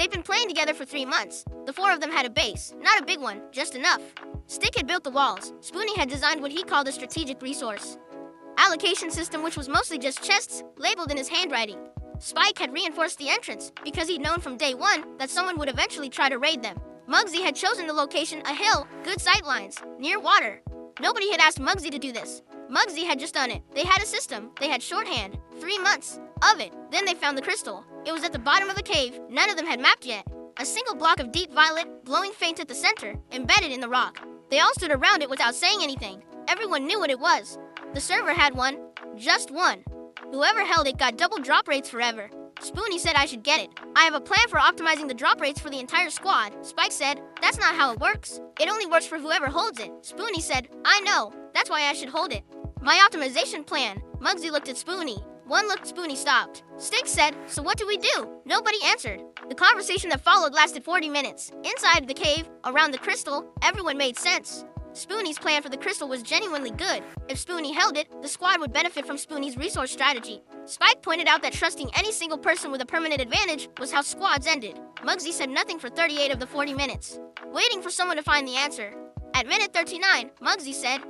They'd been playing together for 3 months. The 4 of them had a base, not a big one, just enough. Stick had built the walls. Spoony had designed what he called a strategic resource allocation system, which was mostly just chests, labeled in his handwriting. Spike had reinforced the entrance, because he'd known from day one that someone would eventually try to raid them. Mugsy had chosen the location, a hill, good sightlines, near water. Nobody had asked Mugsy to do this. Mugsy had just done it. They had a system. They had shorthand. 3 months of it. Then they found the crystal. It was at the bottom of the cave. None of them had mapped yet. A single block of deep violet, glowing faint at the center, embedded in the rock. They all stood around it without saying anything. Everyone knew what it was. The server had one. Just one. Whoever held it got double drop rates forever. Spoony said I should get it. I have a plan for optimizing the drop rates for the entire squad. Spike said, that's not how it works. It only works for whoever holds it. Spoony said, I know. That's why I should hold it. My optimization plan. Mugsy looked at Spoony. One look, Spoony stopped. Stick said, so what do we do? Nobody answered. The conversation that followed lasted 40 minutes. Inside the cave, around the crystal, everyone made sense. Spoony's plan for the crystal was genuinely good. If Spoony held it, the squad would benefit from Spoony's resource strategy. Spike pointed out that trusting any single person with a permanent advantage was how squads ended. Mugsy said nothing for 38 of the 40 minutes, waiting for someone to find the answer. At minute 39, Mugsy said,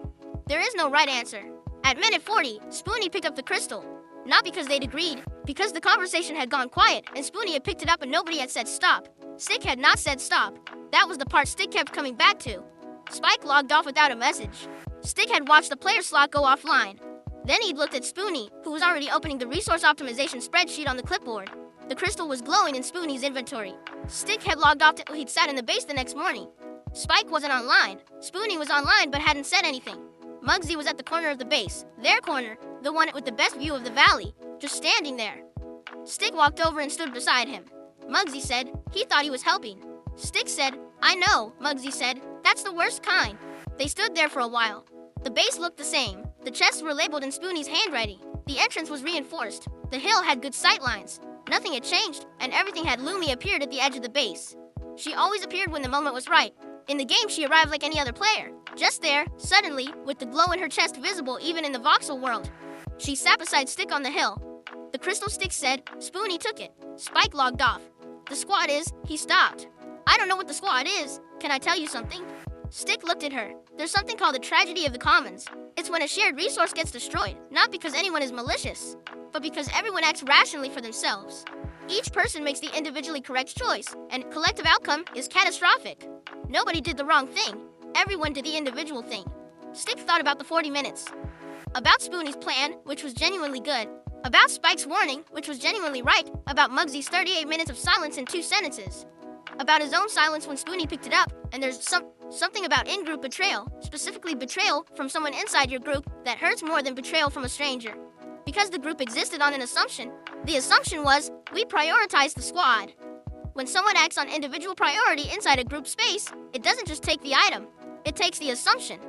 there is no right answer. At minute 40, Spoony picked up the crystal. Not because they'd agreed, because the conversation had gone quiet and Spoony had picked it up and nobody had said stop. Stick had not said stop. That was the part Stick kept coming back to. Spike logged off without a message. Stick had watched the player slot go offline. Then he'd looked at Spoony, who was already opening the resource optimization spreadsheet on the clipboard. The crystal was glowing in Spoony's inventory. Stick had logged off till he'd sat in the base the next morning. Spike wasn't online. Spoony was online but hadn't said anything. Mugsy was at the corner of the base, their corner, the one with the best view of the valley, just standing there. Stick walked over and stood beside him. Mugsy said he thought he was helping. Stick said, I know, Mugsy said, that's the worst kind. They stood there for a while. The base looked the same. The chests were labeled in Spoony's handwriting. The entrance was reinforced. The hill had good sightlines. Nothing had changed, and everything had Lumi appeared at the edge of the base. She always appeared when the moment was right. In the game, she arrived like any other player. Just there, suddenly, with the glow in her chest visible even in the voxel world. She sat beside Stick on the hill. The crystal Stick said, Spoony took it. Spike logged off. The squad is, he stopped. I don't know what the squad is. Can I tell you something? Stick looked at her. There's something called the tragedy of the commons. It's when a shared resource gets destroyed, not because anyone is malicious, but because everyone acts rationally for themselves. Each person makes the individually correct choice, and collective outcome is catastrophic. Nobody did the wrong thing. Everyone did the individual thing. Stick thought about the 40 minutes. About Spoony's plan, which was genuinely good. About Spike's warning, which was genuinely right. About Mugsy's 38 minutes of silence in 2 sentences. About his own silence when Spoony picked it up, and there's something about in-group betrayal, specifically betrayal from someone inside your group, that hurts more than betrayal from a stranger. Because the group existed on an assumption, the assumption was, we prioritize the squad. When someone acts on individual priority inside a group space, it doesn't just take the item, it takes the assumption.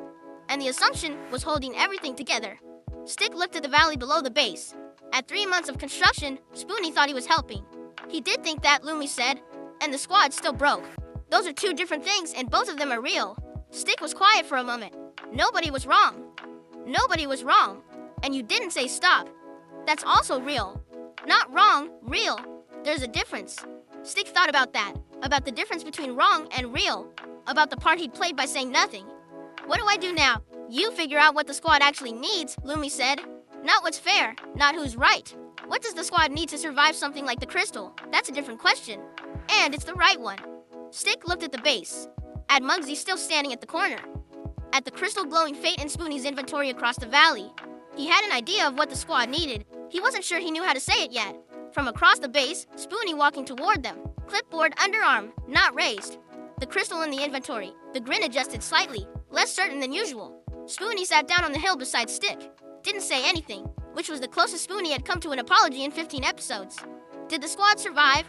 And the assumption was holding everything together. Stick looked at the valley below the base. At 3 months of construction, Spoony thought he was helping. He did think that, Lumi said, and the squad still broke. Those are 2 different things, and both of them are real. Stick was quiet for a moment. Nobody was wrong. Nobody was wrong. And you didn't say stop. That's also real. Not wrong, real. There's a difference. Stick thought about that. About the difference between wrong and real. About the part he'd played by saying nothing. What do I do now? You figure out what the squad actually needs, Lumi said. Not what's fair, not who's right. What does the squad need to survive something like the crystal? That's a different question. And it's the right one. Stick looked at the base. At Mugsy still standing at the corner. At the crystal glowing fate in Spoony's inventory across the valley. He had an idea of what the squad needed. He wasn't sure he knew how to say it yet. From across the base, Spoony walking toward them. Clipboard underarm, not raised. The crystal in the inventory. The grin adjusted slightly, less certain than usual. Spoony sat down on the hill beside Stick. Didn't say anything, which was the closest Spoony had come to an apology in 15 episodes. Did the squad survive?